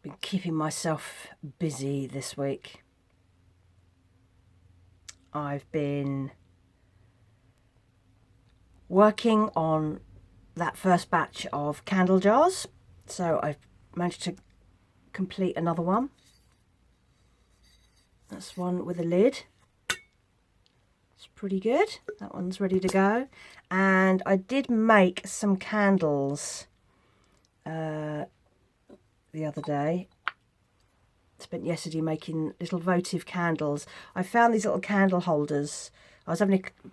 Been keeping myself busy this week. I've been working on that first batch of candle jars, so I've managed to complete another one. That's one with a lid. It's pretty good. That one's ready to go. And I did make some candles the other day. Spent yesterday making little votive candles. I found these little candle holders. I was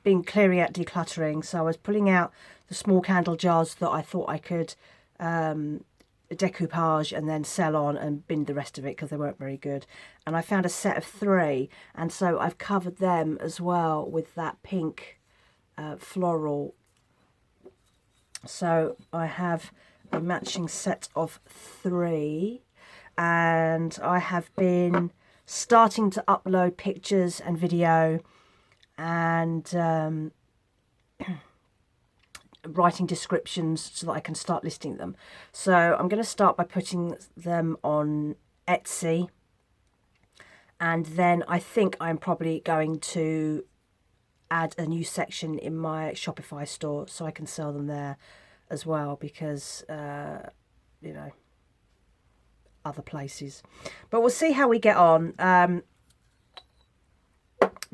been clearing out, decluttering, so I was pulling out the small candle jars that I thought I could decoupage and then sell on, and bin the rest of it because they weren't very good. And I found a set of 3, and so I've covered them as well with that pink floral. So I have a matching set of 3, and I have been starting to upload pictures and video and writing descriptions so that I can start listing them. So I'm going to start by putting them on Etsy, and then I think I'm probably going to add a new section in my Shopify store so I can sell them there as well, because you know, other places. But we'll see how we get on.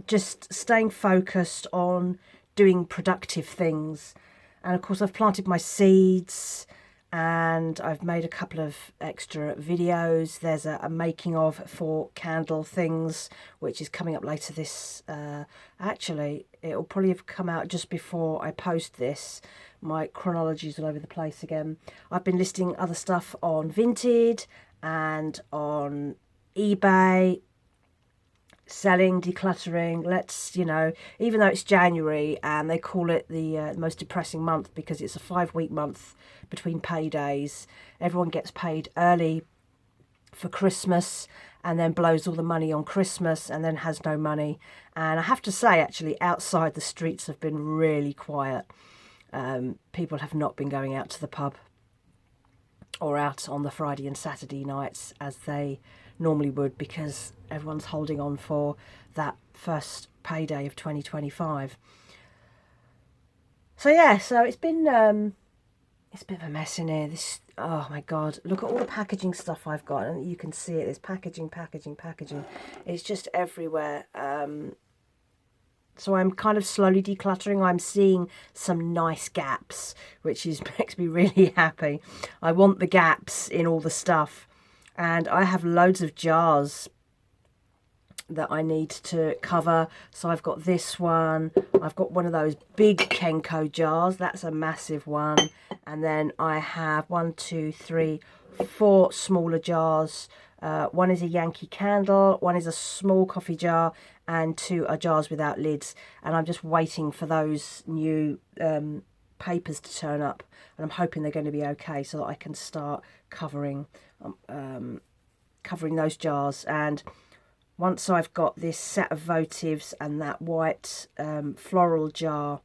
Just staying focused on doing productive things. And of course I've planted my seeds, and I've made a couple of extra videos. There's a making of for candle things, which is coming up later this, actually it'll probably have come out just before I post this. My chronology's all over the place again. I've been listing other stuff on Vinted and on eBay, selling, decluttering. Let's, you know, even though it's January and they call it the most depressing month because it's a 5-week month between paydays, everyone gets paid early for Christmas and then blows all the money on Christmas and then has no money. And I have to say, actually, outside the streets have been really quiet. People have not been going out to the pub or out on the Friday and Saturday nights as they normally would, because everyone's holding on for that first payday of 2025. So yeah, so it's been it's a bit of a mess in here. This, oh my god, look at all the packaging stuff I've got, and you can see it. There's packaging. It's just everywhere. So I'm kind of slowly decluttering. I'm seeing some nice gaps, which makes me really happy. I want the gaps in all the stuff. And I have loads of jars that I need to cover. So I've got this one. I've got one of those big Kenko jars. That's a massive one. And then I have 1, 2, 3, 4 smaller jars. One is a Yankee candle, one is a small coffee jar, and 2 are jars without lids. And I'm just waiting for those new papers to turn up, and I'm hoping they're going to be okay so that I can start covering those jars. And once I've got this set of votives and that white floral jar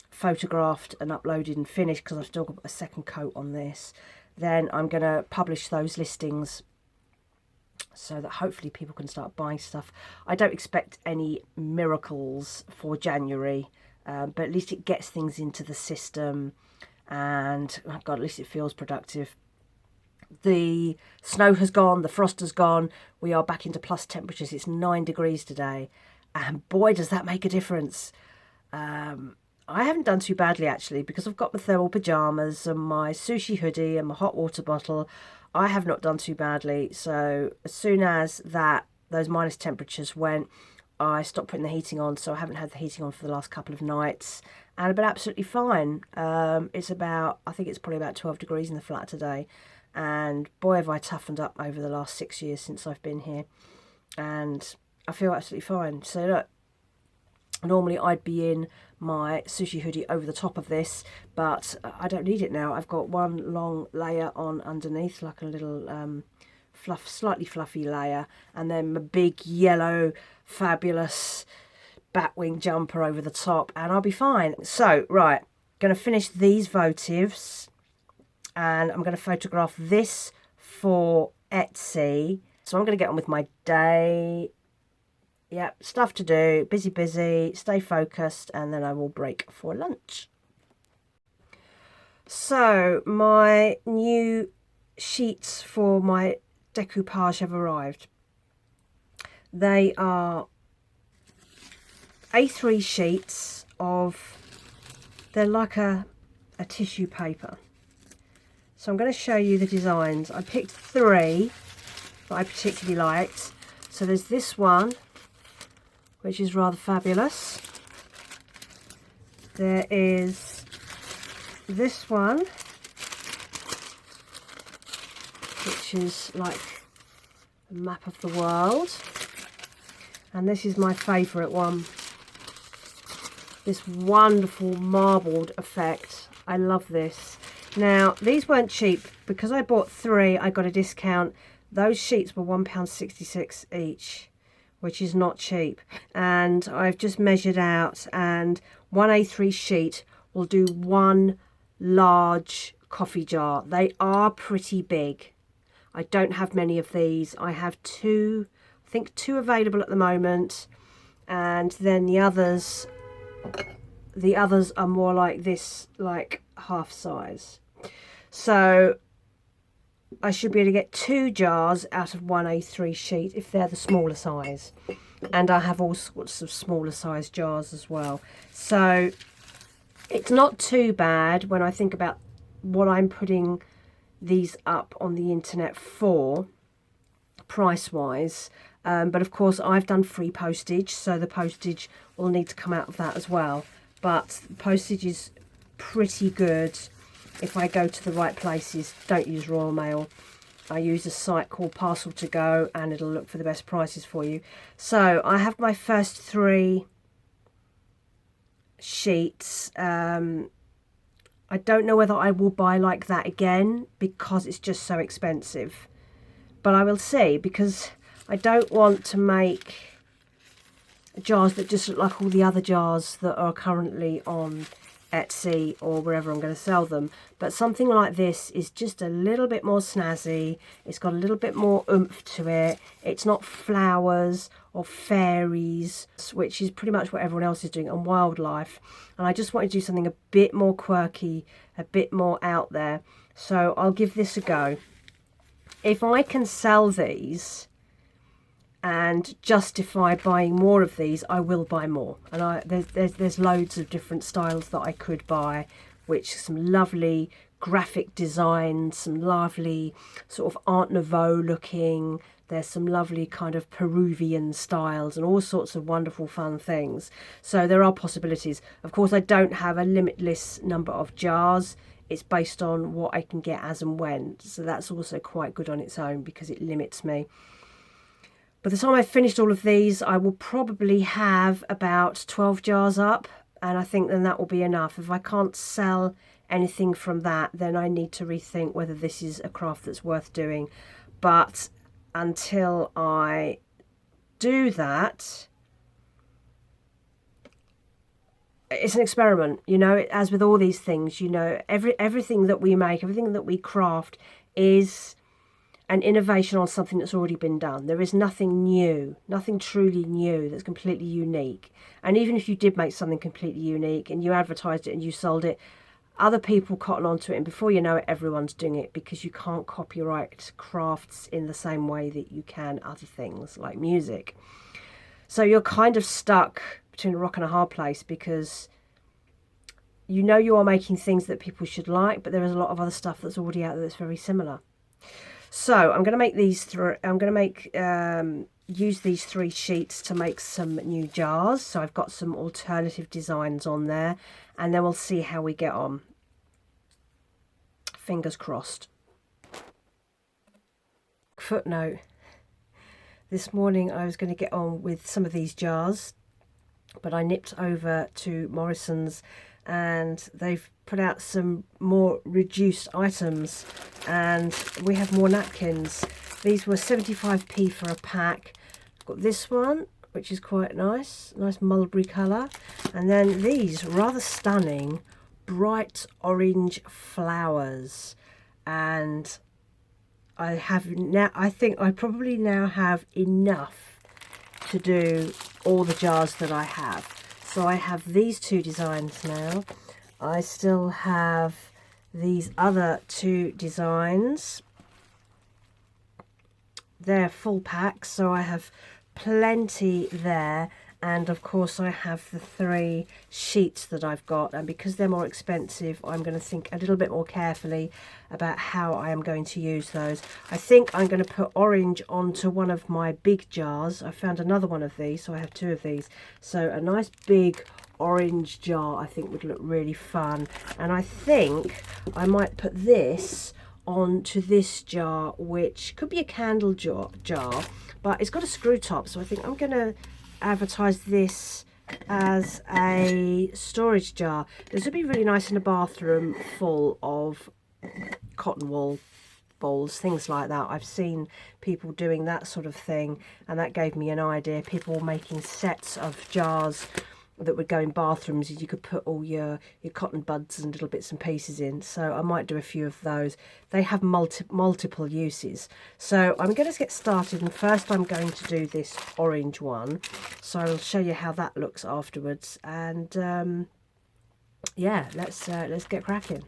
photographed and uploaded and finished, because I've still got a second coat on this, then I'm going to publish those listings so that hopefully people can start buying stuff. I don't expect any miracles for January, but at least it gets things into the system, and oh God, at least it feels productive. The snow has gone, the frost has gone, we are back into plus temperatures. It's 9 degrees today, and boy does that make a difference. I haven't done too badly actually, because I've got my thermal pyjamas and my sushi hoodie and my hot water bottle. I have not done too badly. So as soon as those minus temperatures went, I stopped putting the heating on, so I haven't had the heating on for the last couple of nights, and I've been absolutely fine. It's about, I think it's probably about 12 degrees in the flat today, and boy have I toughened up over the last 6 years since I've been here, and I feel absolutely fine. So look, normally I'd be in my sushi hoodie over the top of this, but I don't need it now. I've got one long layer on underneath, like a little slightly fluffy layer, and then my big yellow fabulous batwing jumper over the top, and I'll be fine. So right, going to finish these votives, and I'm going to photograph this for Etsy. So I'm going to get on with my day. Yep, stuff to do, busy, stay focused, and then I will break for lunch. So my new sheets for my decoupage have arrived. They are A3 sheets they're like a tissue paper. So I'm going to show you the designs. I picked 3 that I particularly liked. So there's this one, which is rather fabulous. There is this one, which is like a map of the world. And this is my favourite one. This wonderful marbled effect. I love this. Now, these weren't cheap. Because I bought 3, I got a discount. Those sheets were £1.66 each, which is not cheap. And I've just measured out, and one A3 sheet will do 1 large coffee jar. They are pretty big. I don't have many of these. I have 2, I think 2 available at the moment, and then the others are more like this, like half size. So I should be able to get 2 jars out of one A3 sheet if they're the smaller size. And I have all sorts of smaller size jars as well. So it's not too bad when I think about what I'm putting these up on the internet for, price-wise. But of course I've done free postage, so the postage will need to come out of that as well. But postage is pretty good if I go to the right places. Don't use Royal Mail. I use a site called Parcel to Go, and it'll look for the best prices for you. So I have my first 3 sheets. I don't know whether I will buy like that again because it's just so expensive. But I will see, because I don't want to make jars that just look like all the other jars that are currently on Etsy or wherever I'm going to sell them. But something like this is just a little bit more snazzy. It's got a little bit more oomph to it. It's not flowers or fairies, which is pretty much what everyone else is doing, and wildlife. And I just want to do something a bit more quirky, a bit more out there. So I'll give this a go. If I can sell these and justify buying more of these, I will buy more. And there's loads of different styles that I could buy, which some lovely graphic designs, some lovely sort of Art Nouveau looking. There's some lovely kind of Peruvian styles and all sorts of wonderful fun things. So there are possibilities. Of course, I don't have a limitless number of jars. It's based on what I can get as and when. So that's also quite good on its own because it limits me. By the time I've finished all of these, I will probably have about 12 jars up, and I think then that will be enough. If I can't sell anything from that, then I need to rethink whether this is a craft that's worth doing. But until I do that, it's an experiment, you know, as with all these things, you know, everything that we make, everything that we craft is an innovation on something that's already been done. There is nothing new, nothing truly new that's completely unique. And even if you did make something completely unique and you advertised it and you sold it, other people cotton onto it, and before you know it, everyone's doing it, because you can't copyright crafts in the same way that you can other things like music. So you're kind of stuck between a rock and a hard place, because you know you are making things that people should like, but there is a lot of other stuff that's already out there that's very similar. So I'm going to make these use these 3 sheets to make some new jars. So I've got some alternative designs on there, and then we'll see how we get on. Fingers crossed. Footnote: this morning I was going to get on with some of these jars, but I nipped over to Morrison's and they've put out some more reduced items, and we have more napkins. These were 75p for a pack. I've got this one, which is quite nice mulberry colour, and then these rather stunning bright orange flowers, and I have now, I think I probably now have enough to do all the jars that I have. So I have these two designs now. I still have these other two designs. They're full packs, so I have plenty there. And of course I have the 3 sheets that I've got, and because they're more expensive, I'm going to think a little bit more carefully about how I am going to use those. I think I'm going to put orange onto one of my big jars. I found another one of these, so I have 2 of these. So a nice big orange jar I think would look really fun, and I think I might put this onto this jar, which could be a candle jar, but it's got a screw top, so I think I'm going to advertise this as a storage jar. This would be really nice in a bathroom full of cotton wool bowls, things like that. I've seen people doing that sort of thing, and that gave me an idea. People making sets of jars that would go in bathrooms. You could put all your cotton buds and little bits and pieces in. So I might do a few of those. They have multiple uses. So I'm going to get started, and first I'm going to do this orange one. So I'll show you how that looks afterwards. And yeah, let's get cracking.